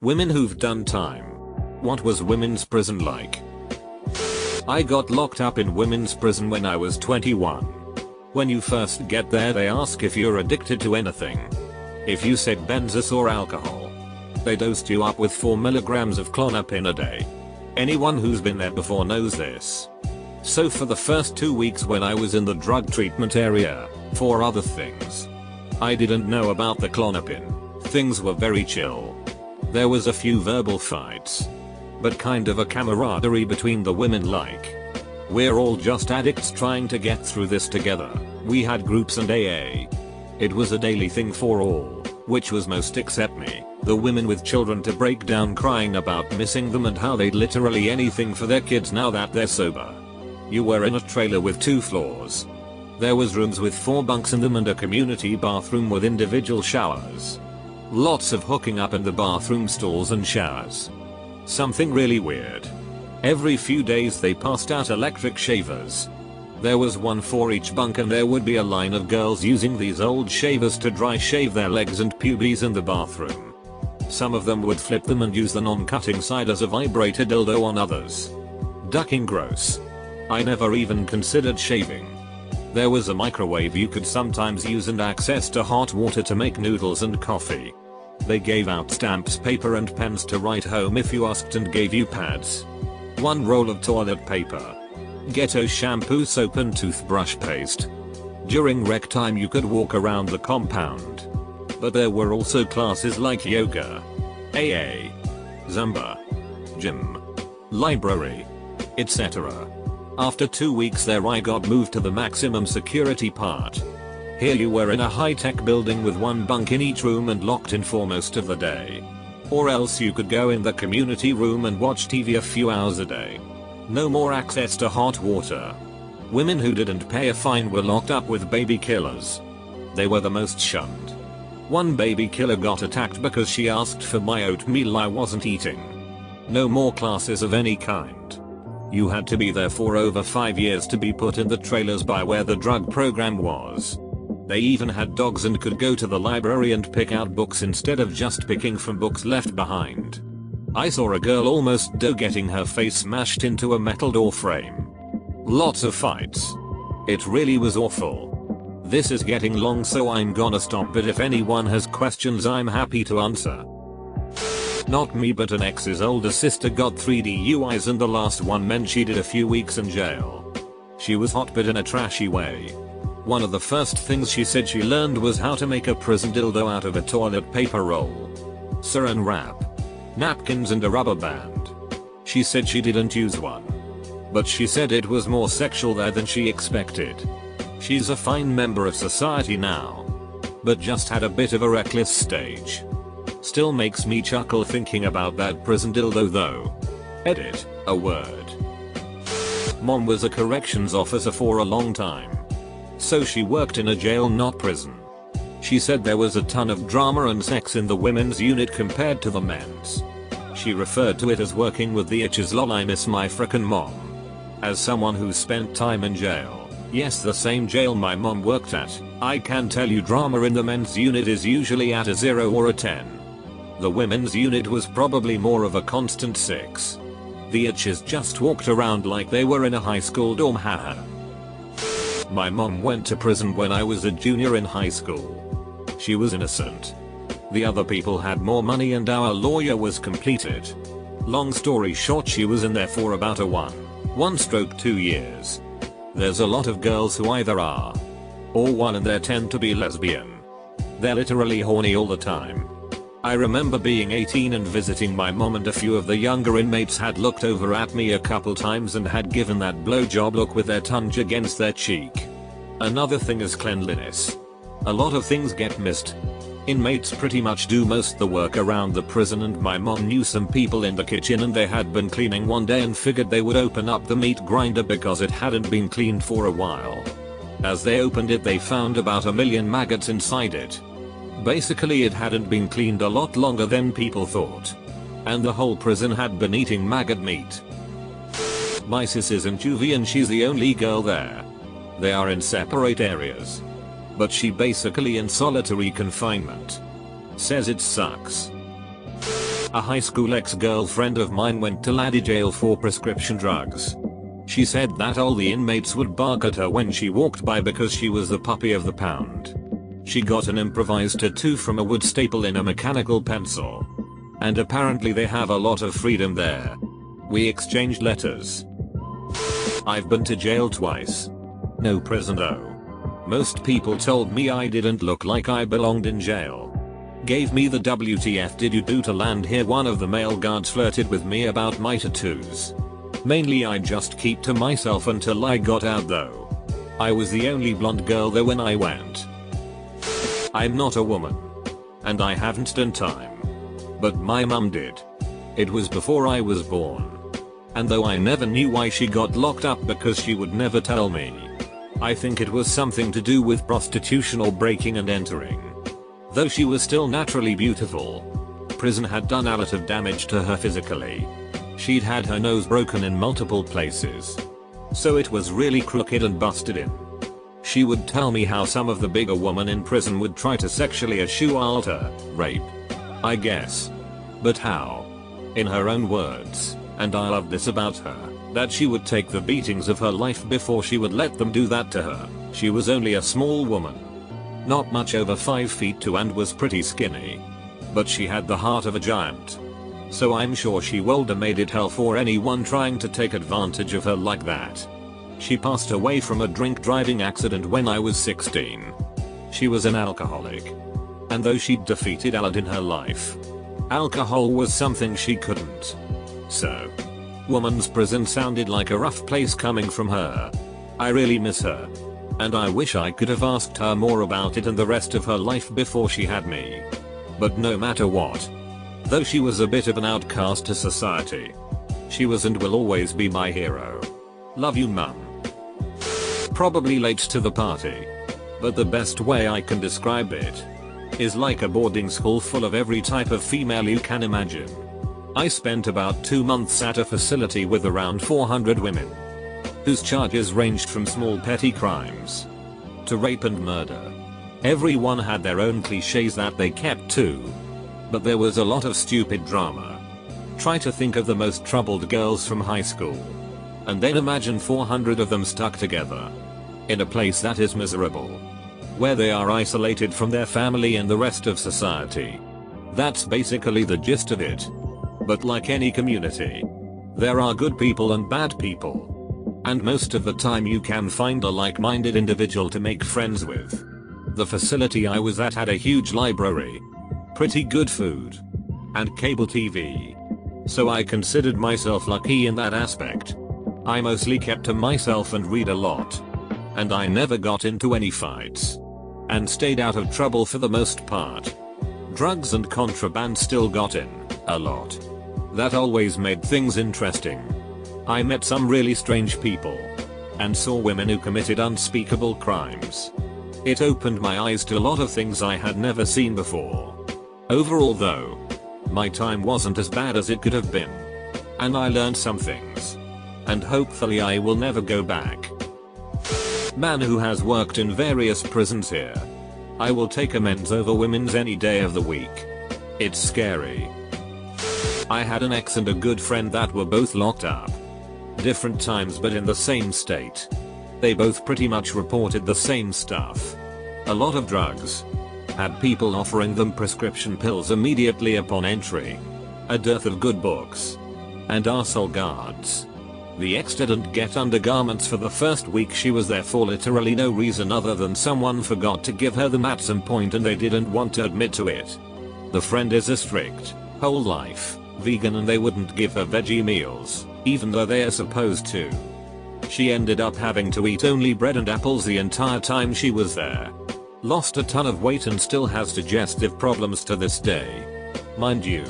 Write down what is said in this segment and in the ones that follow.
Women who've done time. What was women's prison like? I got locked up in women's prison when I was 21. When you first get there they ask if you're addicted to anything. If you said benzos or alcohol, they dosed you up with 4 milligrams of Klonopin a day. Anyone who's been there before knows this. So for the first 2 weeks when I was in the drug treatment area, for other things, I didn't know about the Klonopin. Things were very chill. There was a few verbal fights, but kind of a camaraderie between the women, like, we're all just addicts trying to get through this together. We had groups and AA. It was a daily thing for all, which was most except me, the women with children, to break down crying about missing them and how they'd literally anything for their kids now that they're sober. You were in a trailer with 2 floors. There was rooms with 4 bunks in them and a community bathroom with individual showers. Lots of hooking up in the bathroom stalls and showers. Something really weird. Every few days they passed out electric shavers. There was one for each bunk and there would be a line of girls using these old shavers to dry shave their legs and pubes in the bathroom. Some of them would flip them and use the non-cutting side as a vibrator dildo on others. Ducking gross. I never even considered shaving. There was a microwave you could sometimes use and access to hot water to make noodles and coffee. They gave out stamps, paper and pens to write home if you asked, and gave you pads. 1 roll of toilet paper. Ghetto shampoo, soap and toothbrush paste. During rec time you could walk around the compound. But there were also classes like yoga, AA, Zumba, gym, library, etc. After 2 weeks there I got moved to the maximum security part. Here you were in a high-tech building with 1 bunk in each room and locked in for most of the day. Or else you could go in the community room and watch TV a few hours a day. No more access to hot water. Women who didn't pay a fine were locked up with baby killers. They were the most shunned. 1 baby killer got attacked because she asked for my oatmeal I wasn't eating. No more classes of any kind. You had to be there for over 5 years to be put in the trailers by where the drug program was. They even had dogs and could go to the library and pick out books instead of just picking from books left behind. I saw a girl almost die getting her face smashed into a metal door frame. Lots of fights. It really was awful. This is getting long so I'm gonna stop, but if anyone has questions I'm happy to answer. Not me, but an ex's older sister got 3 DUIs and the last one meant she did a few weeks in jail. She was hot but in a trashy way. One of the first things she said she learned was how to make a prison dildo out of a toilet paper roll, saran wrap, napkins and a rubber band. She said she didn't use one, but she said it was more sexual there than she expected. She's a fine member of society now, but just had a bit of a reckless stage. Still makes me chuckle thinking about that prison dildo though. Edit, a word. Mom was a corrections officer for a long time. So she worked in a jail, not prison. She said there was a ton of drama and sex in the women's unit compared to the men's. She referred to it as working with the itches. Lol, I miss my frickin' mom. As someone who spent time in jail, yes, the same jail my mom worked at, I can tell you drama in the men's unit is usually at a 0 or a 10. The women's unit was probably more of a constant 6. The itches just walked around like they were in a high school dorm, haha. My mom went to prison when I was a junior in high school. She was innocent. The other people had more money and our lawyer was completed. Long story short, she was in there for about a 1/2 years. There's a lot of girls who either are or one and they tend to be lesbian. They're literally horny all the time. I remember being 18 and visiting my mom, and a few of the younger inmates had looked over at me a couple times and had given that blowjob look with their tongue against their cheek. Another thing is cleanliness. A lot of things get missed. Inmates pretty much do most the work around the prison, and my mom knew some people in the kitchen and they had been cleaning one day and figured they would open up the meat grinder because it hadn't been cleaned for a while. As they opened it they found about 1 million maggots inside it. Basically it hadn't been cleaned a lot longer than people thought. And the whole prison had been eating maggot meat. My sis is in juvie and she's the only girl there. They are in separate areas, but she basically in solitary confinement. Says it sucks. A high school ex-girlfriend of mine went to laddie jail for prescription drugs. She said that all the inmates would bark at her when she walked by because she was the puppy of the pound. She got an improvised tattoo from a wood staple in a mechanical pencil. And apparently they have a lot of freedom there. We exchanged letters. I've been to jail twice. No prison though. Most people told me I didn't look like I belonged in jail. Gave me the WTF did you do to land here. One of the male guards flirted with me about my tattoos. Mainly I just keep to myself until I got out though. I was the only blonde girl there when I went. I'm not a woman. And I haven't done time. But my mum did. It was before I was born. And though I never knew why she got locked up because she would never tell me. I think it was something to do with prostitution or breaking and entering. Though she was still naturally beautiful. Prison had done a lot of damage to her physically. She'd had her nose broken in multiple places. So it was really crooked and busted in. She would tell me how some of the bigger women in prison would try to sexually assault her, rape, I guess. But how? In her own words, and I love this about her, that she would take the beatings of her life before she would let them do that to her. She was only a small woman. Not much over 5 feet 2 and was pretty skinny. But she had the heart of a giant. So I'm sure she would have made it hell for anyone trying to take advantage of her like that. She passed away from a drink driving accident when I was 16. She was an alcoholic. And though she'd defeated a lot in her life, alcohol was something she couldn't. So, woman's prison sounded like a rough place coming from her. I really miss her. And I wish I could have asked her more about it and the rest of her life before she had me. But no matter what, though she was a bit of an outcast to society, she was and will always be my hero. Love you, mum. Probably late to the party. But the best way I can describe it is like a boarding school full of every type of female you can imagine. I spent about 2 months at a facility with around 400 women, whose charges ranged from small petty crimes to rape and murder. Everyone had their own cliches that they kept to, but there was a lot of stupid drama. Try to think of the most troubled girls from high school, and then imagine 400 of them stuck together in a place that is miserable, where they are isolated from their family and the rest of society. That's basically the gist of it. But like any community, there are good people and bad people. And most of the time you can find a like-minded individual to make friends with. The facility I was at had a huge library, pretty good food, and cable TV. So I considered myself lucky in that aspect. I mostly kept to myself and read a lot. And I never got into any fights. And stayed out of trouble for the most part. Drugs and contraband still got in, a lot. That always made things interesting. I met some really strange people. And saw women who committed unspeakable crimes. It opened my eyes to a lot of things I had never seen before. Overall though, my time wasn't as bad as it could have been. And I learned some things. And hopefully I will never go back. Man who has worked in various prisons here. I will take amends over women's any day of the week. It's scary. I had an ex and a good friend that were both locked up. Different times but in the same state. They both pretty much reported the same stuff. A lot of drugs. Had people offering them prescription pills immediately upon entry. A dearth of good books. And arsehole guards. The ex didn't get undergarments for the first week she was there for literally no reason other than someone forgot to give her them at some point and they didn't want to admit to it. The friend is a strict, whole life, vegan and they wouldn't give her veggie meals, even though they are supposed to. She ended up having to eat only bread and apples the entire time she was there. Lost a ton of weight and still has digestive problems to this day. Mind you,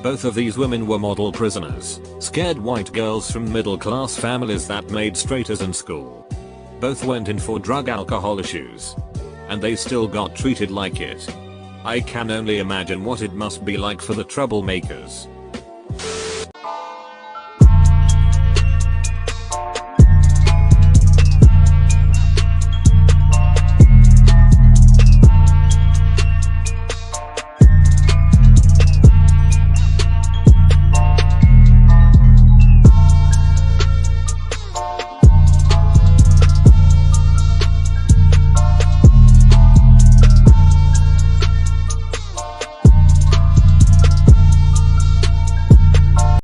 both of these women were model prisoners, scared white girls from middle class families that made straight A's in school. Both went in for drug alcohol issues. And they still got treated like it. I can only imagine what it must be like for the troublemakers.